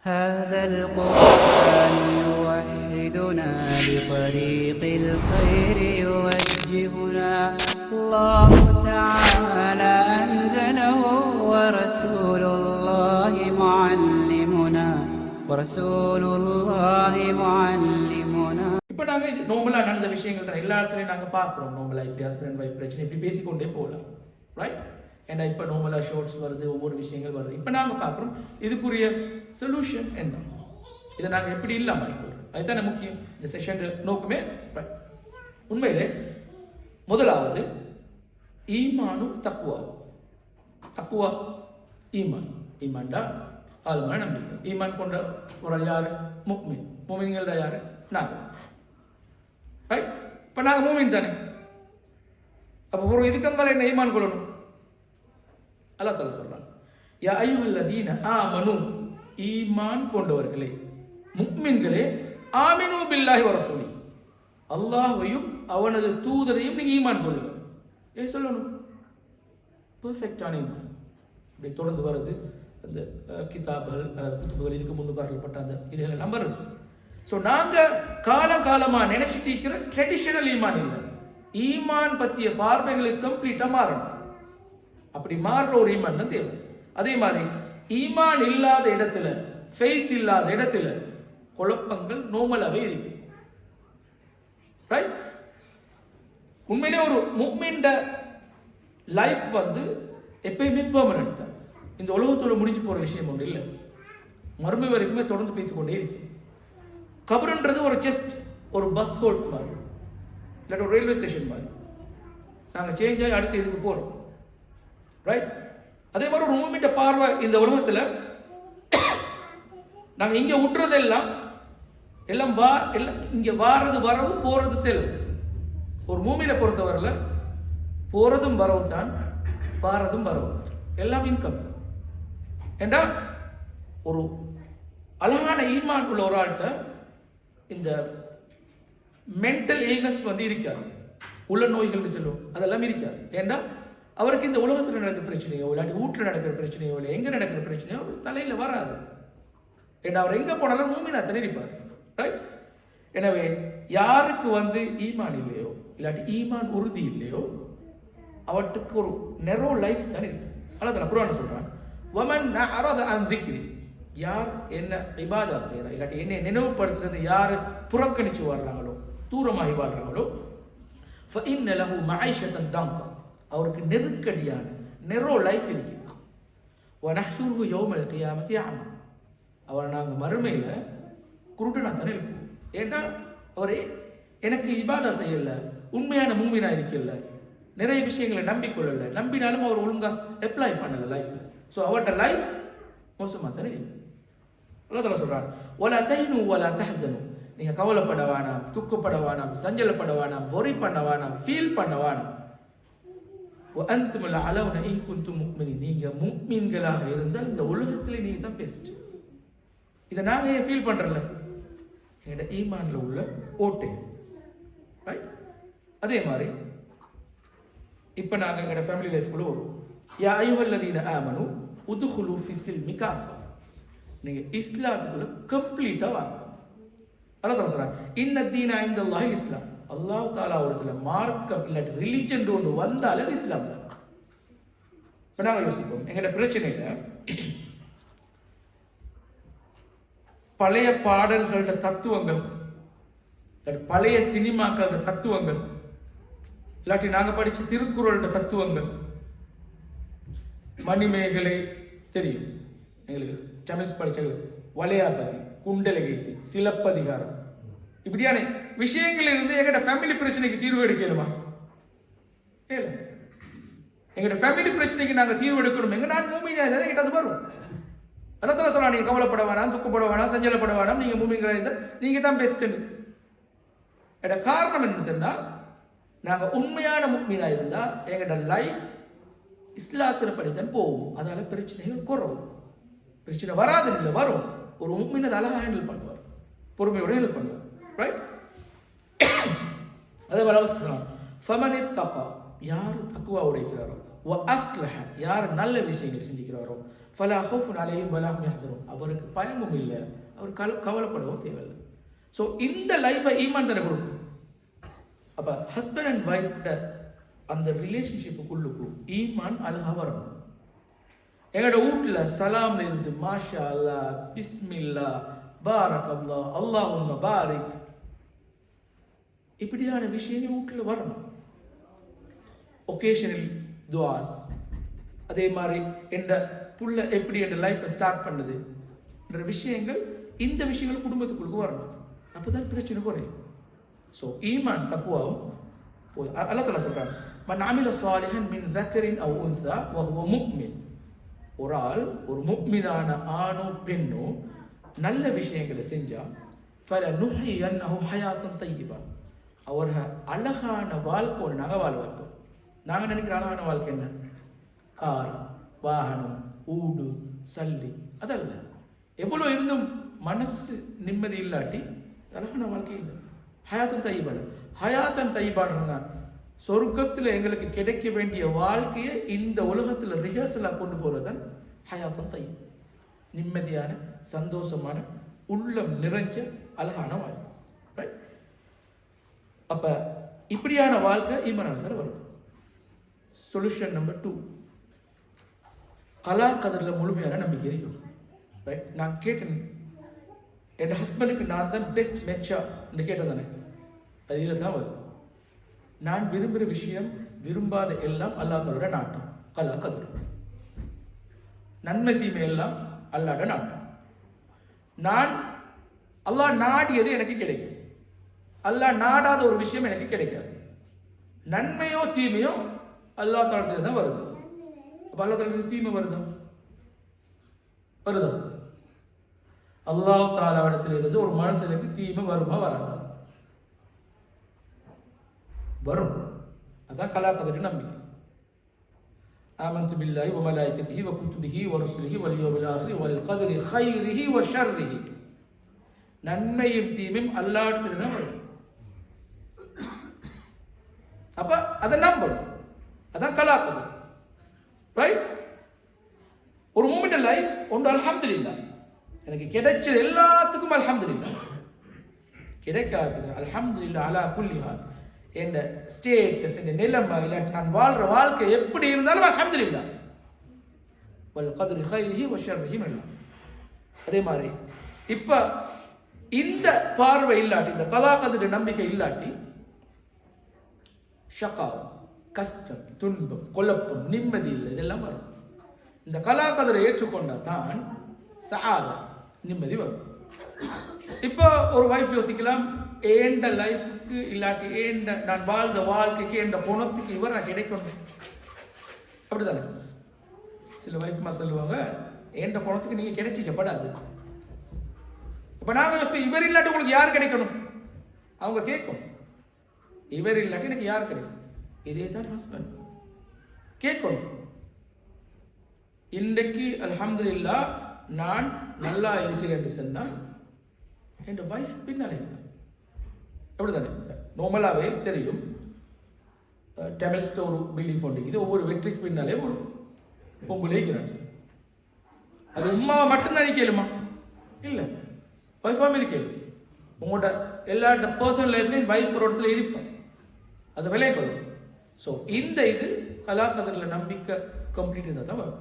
هذا القرآن يوحدنا بطريق الخير يوجهنا الله تعالى أنزله ورسول الله معلمنا இப்போ நாங்கள் இது நார்மலாக நடந்த விஷயங்கள் தான் எல்லா இடத்துலையும் நாங்கள் பார்க்குறோம். நார்மலாக இப்படி ஹஸ்பண்ட் ஒய்ஃப் பிரச்சனை இப்படி பேசிக்கொண்டே போகலாம், ரைட்? ஏன்னா இப்போ நார்மலாக ஷோர்ட்ஸ் வருது, ஒவ்வொரு விஷயங்கள் வருது. இப்போ நாங்கள் பார்க்குறோம் இதுக்குரிய சொல்யூஷன் என்ன, இதை நாங்கள் எப்படி இல்லாமல் ஆகிக்கிறோம். அதுதானே முக்கியம் இந்த செஷன் நோக்குமே. உண்மையிலே முதலாவது ஈமானும் தக்குவாவும். தக்குவா ஈமான்டா ஆழ்மான நம்பிக்கை. ஈமான் கொண்ட ஒரு யார்? முக்மின். மூமின்கள யார்? நாங்கள், ரைட்? இப்போ நாங்கள் மூமின் தானே. அப்போ ஒரு இதுக்கங்கால என்ன ஈமான் கொள்ளணும்? அல்லாஹ் தஆலா சொல்றான், யா அய்யுஹல்லதீன ஆமனு, ஈமான் கொண்டவர்களே, முக்மின்களே, ஆமினு பில்லாஹி வ ரசூலி, அல்லாஹ்வையும் அவனது தூதரையும் நீங்க ஈமான் கொள்ளுங்க. ஏன் சொல்லணும்? பெர்ஃபெக்டான ஈமான். இப்படி தொடர்ந்து வருது அந்த கிதாபுகள், குத்துபுகள், இதுக்கு முன்னுக்காரப்பட்ட அந்த இதெல்லாம் வருது. ஸோ நாங்கள் காலமாக நினைச்சிட்டு இருக்கிற ட்ரெடிஷனல் ஈமான் இல்லை. ஈமான் பற்றிய பார்வைகளுக்கு கம்ப்ளீட்டாக மாறணும். அப்படி மாறுற ஒரு ஈமான் தான் தேவை. அதே மாதிரி ஈமான் இல்லாத இடத்துல, ஃபெய்த் இல்லாத இடத்துல குழப்பங்கள் நோமலாகவே இருக்கு, ரைட்? உண்மையிலே ஒரு முஃமின்ட லைஃப் எப்பயுமே பெர்மனன்ட் தான். இந்த உலகத்தோட முடிஞ்சு போகிற விஷயம் ஒன்று இல்லை, மறுமை வரைக்குமே தொடர்ந்து பேத்து கொண்டே இருக்கு. கபருன்றது ஒரு ஜஸ்ட் ஒரு பஸ் ஹோல்ட் மாதிரி, இல்லாட்ட ஒரு ரயில்வே ஸ்டேஷன் மாதிரி. நாங்கள் சேஞ்ச் ஆகி அடுத்த இதுக்கு போகிறோம், ரைட்? அதே மாதிரி ஒரு மூமெண்ட பார்வை இந்த உலகத்தில் நாங்கள் இங்கே விட்டுறதெல்லாம் எல்லாம் இங்கே வாரது வரவு, போகிறது செலவு. ஒரு மூமினை பொறுத்தவரையில் போகிறதும் வரவு தான், வாரதும் வரவு தான், எல்லாம் இன்கம் தான். ஏண்டா ஒரு அழகான ஈமான் உள்ள ஒரு ஆள்கிட்ட இந்த மென்டல் இல்னஸ் இருக்காது, உள்ள நோய்கள் செல்லும், அதெல்லாம் இருக்காது. ஏண்டா அவருக்கு இந்த உலகத்தில் நடக்கிற பிரச்சனையோ இல்லாட்டி வீட்டில் நடக்கிற பிரச்சனையோ இல்லை எங்கே நடக்கிற பிரச்சனையோ அவர் தலையில் வராது. ஏன்னா அவர் எங்கே போனாலும் மூமினா தானே இருப்பார், ரைட்? எனவே யாருக்கு ஈமான் இல்லையோ இல்லாட்டி ஈமான் உறுதி இல்லையோ அவற்றுக்கு ஒரு நெரோ லைஃப் தான் இருக்கு. அல்லாஹ் குர்ஆன்ல சொல்றான், வமன் அஅரத அன் திக்ரி, யார் என்ன இபாதா செய்யறா இல்லாட்டி என்ன நினைவுபடுத்துறது யார் புறக்கணிச்சு வாழ்றாங்களோ, தூரமாகி வாழ்றாங்களோ, ஃபஇன்ன லஹு மஐஷத்தன் தன்கா, அவருக்கு நெருக்கடியான நெரோ லைஃப் இருக்கு. வநஹ்ஷுருஹு யௌமல் கியாமத்தி அமா, அவர் நாங்கள் மறுமையில் குருடனா தானே இருப்போம். ஏன்னா அவரே எனக்கு இபாதா செய்யல, உண்மையான மூமினா இருக்கல, நிறைய விஷயங்களை நம்பிக்கொள்ளல, நம்பினாலும் அவர் ஒழுங்காக அப்ளை பண்ணல லைஃப்ல. ஸோ அவர்கிட்ட லைஃப் மோசமாக தானே இருக்கு. அல்லாஹ் சொல்றான், வலா தஹ்னு வலா தஹ்ஸனு, நீங்கள் கவலைப்பட வேணாம், துக்கப்பட வேணாம், சஞ்சலப்பட வேணாம், worry பண்ண வேணாம், ஃபீல் பண்ண வேணாம். وأنتم الأعلون إن كنتم مؤمنين, நீங்கள் முஃமின்களாக இருந்தால் இந்த உலகத்திலே நீங்கள் தான் பெஸ்ட். இதை நாங்கள் ஏன் ஃபீல் பண்ணுறல? எங்களோட ஈமான்ல உள்ள ஓட்டை, ரைட்? அதே மாதிரி இப்போ நாங்கள் எங்களோட ஃபேமிலி லைஃப்குள்ளே வரும். யா அய்யுஹல்லதீன ஆமனு உதுகுலு ஃபிஸ்ஸில்மி காஃபா, நீங்கள் இஸ்லாத்துக்குள்ள கம்ப்ளீட்டாக வாங்க. அல்லாஹ் சொல்றான், இன்ன தீன இன்தல்லாஹி இஸ்லாம், அல்லாஹ் தஆலாவுடைய மார்க்கம் இல்லாட்டி ரிலிஜன் ஒன்று வந்தாலே அது இஸ்லாம் தான். இப்போ நாங்கள் யோசிப்போம், எங்களோட பிரச்சனையில் பழைய பாடல்களோட தத்துவங்கள், பழைய சினிமாக்களோட தத்துவங்கள், இல்லாட்டி நாங்கள் படித்த திருக்குறளோட தத்துவங்கள், மணிமேகலை தெரியும் எங்களுக்கு, தமிழ் படித்தது, வளையாபதி, குண்டலகேசி, சிலப்பதிகாரம், இப்படியான விஷயங்கள் இருந்து எங்களோட ஃபேமிலி பிரச்சனைக்கு தீர்வு எடுக்கலுமா? ஏல எங்களோட ஃபேமிலி பிரச்சனைக்கு நாங்கள் தீர்வு எடுக்கணும். எங்க நான் மூமினா எங்கிட்ட அது வரும். அல்லாஹ் சொல்றான், நீங்கள் கவலைப்பட வேணாம், துக்கப்பட வேணாம், சஞ்சலப்பட வேணாம், நீங்கள் மூமின்களா இருந்தால் நீங்கள் தான் பெஸ்ட்டுன்னு. எட காரணம் என்ன சொன்னால், நாங்கள் உண்மையான முஃமினா இருந்தால் எங்களோட லைஃப் இஸ்லாத்தின் படித்தான் போவோம். அதால பிரச்சனைகள் குறவும். பிரச்சனை வராது இல்லை, வரும். ஒரு முஃமின் அதை அழகாக ஹேண்டில் பண்ணுவார், பொறுமையோட ஹேண்டில் பண்ணுவார், ரைட்? அதே மாதிரி ஃபமன் இத்தகா, யார் தக்குவா உடைக்கிறாரோ, வ அஸ்லஹ, யார் நல்ல விஷயங்கள் சிந்திக்கிறாரோ, ஃபலா ஹௌஃபுன் அலைஹிம் வலா ஹும் யஹ்ஸனூன். அவருக்கு பயமும் இல்லை, அவர் கவலைப்படவும் தேவையில்லை. ஸோ இந்த லைஃபை ஈமான் தானே கொடுக்கும். அப்போ ஹஸ்பண்ட் அண்ட் ஒய்ஃப்ட அந்த ரிலேஷன்ஷிப்புக்குள்ளுக்கு ஈமான் அழகா வரணும். எங்களோட வீட்டில் சலாம்ல இருந்து மாஷா அல்லா, பிஸ்மில்லா, பாரக் அல்லா, அல்லாஹும்ம பாரிக், இப்படியான விஷயங்கள் வீட்டில் வரணும். ஒகேஷனல் துவாஸ், அதே மாதிரி என்ற புள்ள எப்படி என்ற லைஃப்பை ஸ்டார்ட் பண்ணுது என்ற விஷயங்கள், இந்த விஷயங்கள் குடும்பத்துக்குள்ளுக்கு வரணும். அப்போதான் பிரச்சனை குறையும். ஸோ ஈமான் தக்குவாவும் போய் அல்லாஹ் தஆலா சொல்றாங்க, மன் அமில ஸாலிஹன் மின் ذكرٍ أو أنثى وهو مؤمن. ஒரு ஆள் ஒரு முஃமினான ஆணோ பெண்ணோ நல்ல விஷயங்களை செஞ்சா فلنحيينه حياة طيبة. அவர்கள் அழகான வாழ்க்கை ஒன்று நாங்கள் வாழ வைப்போம். நாங்கள் நினைக்கிற அழகான வாழ்க்கை என்ன? கார், வாகனம், ஊடு, சல்லி, அதல்ல. எவ்வளோ இருந்தும் மனசு நிம்மதி இல்லாட்டி அழகான வாழ்க்கை இல்லை. ஹயாத்தன் தையிபான, ஹயாத்தன் தையிபான சொர்க்கத்தில் எங்களுக்கு கிடைக்க வேண்டிய வாழ்க்கையை இந்த உலகத்தில் ரிஹர்சலாக கொண்டு போகிறதான் ஹயாத்தன் தையிப். நிம்மதியான, சந்தோஷமான, உள்ளம் நிறைஞ்ச அழகான வாழ்க்கை. ரைட்? அப்போ இப்படியான வாழ்க்கை ஈமான் வரும். சொல்யூஷன் நம்பர் 2, கலா கதிரில் முழுமையான நம்பிக்கை இருக்கும். ரைட்? நான் கேட்டேன், என் ஹஸ்பண்டுக்கு நான் தான் பெஸ்ட் மெச்சா என்று கேட்டேன் தானே, அது இதில் தான் வரும். நான் விரும்புகிற விஷயம், விரும்பாத எல்லாம் அல்லாஹ்வோட நாட்டம். கலா கதிர், நன்மை தீமை எல்லாம் அல்லாஹ்வோட நாட்டம். நான் அல்லாஹ் நாடியது எனக்கு கிடைக்கும், அல்லாஹ் நாடாத ஒரு விஷயம் எனக்கு கிடைக்காது. நன்மையோ தீமையோ அல்லாஹ் தஆலா தான் வருது. அப்போ அல்லாஹ் தஆலா தீமை வருதா? அல்லாஹ் தஆலாவிடத்தில் இருந்து ஒரு மனுஷனுக்கு தீமை வருமா வராதா? வரும். அதான் கலா கதிர் நம்பிக்கை. ஆமன்து பில்லாஹி வ மலாயிகத்திஹி வ குதுபிஹி வ ருசுலிஹி வல் யௌமில் ஆகிர் வல் கத்ரி கைரிஹி வ ஷர்ரிஹி. நன்மையும் தீமையும் அல்லாஹ்விடத்தில் தான் வரும். அப்ப அதை நம்பணும். அதான் கலா கதிர். ரைட்? ஒரு மூமெண்ட் லைஃப் ஒன்று அல்ஹம்துலில்லாஹ், எனக்கு கிடைச்சது எல்லாத்துக்கும் அல்ஹம்துலில்லாஹ், கிடைக்காதது அல்ஹம்துலில்லாஹ் அலா குல்லி ஹால். என்ற ஸ்டேட்டஸ், இந்த நிலைமை, இல்லாட்டி நான் வாழ்ற வாழ்க்கை எப்படி இருந்தாலும் அல்ஹம்துலில்லாஹ். வல் கத்ரி கைரிஹி வ ஷர்ரிஹி மினல்லாஹ். அதே மாதிரி இப்ப இந்த பார்வை இல்லாட்டி, இந்த கலா கதிர் நம்பிக்கை இல்லாட்டி ஷகா, கஷ்டம், துன்பம், குழப்பம், நிம்மதி இல்லை, இதெல்லாம் வரும். இந்த கலா கதிரை ஏற்றுக்கொண்டா தான் சஆதா, நிம்மதி வரும். இப்போ ஒரு வைஃப் யோசிக்கலாம், ஏண்ட லைஃபுக்கு இல்லாட்டி ஏண்ட நான் வாழ்ந்த வாழ்க்கைக்கு என்ற குணத்துக்கு இவர் நான் கிடைக்கணும். அப்படிதானே சில வைஃப்மா சொல்லுவாங்க, ஏண்ட குணத்துக்கு நீங்க கிடைச்சிக்கப்படாது. இப்போ நாங்கள் யோசிப்போம், இவர் இல்லாட்டி உங்களுக்கு யார் கிடைக்கணும்? அவங்க கேட்கும், இவர் இல்லாட்டி எனக்கு யார் கிடைக்கும்? இதே தான் ஹஸ்பண்ட் கேட்கணும். இன்றைக்கு அல்ஹம்துலில்லாஹ் நான் நல்லா இருக்கிறேன் என்று சொன்னால் என் வைஃப் பின்னாலே இருக்கிறேன். அப்படிதானே? நார்மலாகவே தெரியும், டெமல்ஸ்ட ஒரு பிலீஃப் ஒன்றிக்குது, ஒவ்வொரு வெற்றிக்கு பின்னாலே ஒரு பொங்கல் இருக்கிறான். அது உமாவை மட்டும்தான் இருக்கலுமா? இல்லை, வைஃபாக இருக்கலும். உங்களோட எல்லா பர்சனல் லைஃப்லையும் வைஃப் ஒரு இடத்துல இருப்பேன், அதை விலை கொள்ளும். ஸோ இந்த இது கலா கதிரில் நம்பிக்கை கம்ப்ளீட் இருந்தால் தான் வரும்.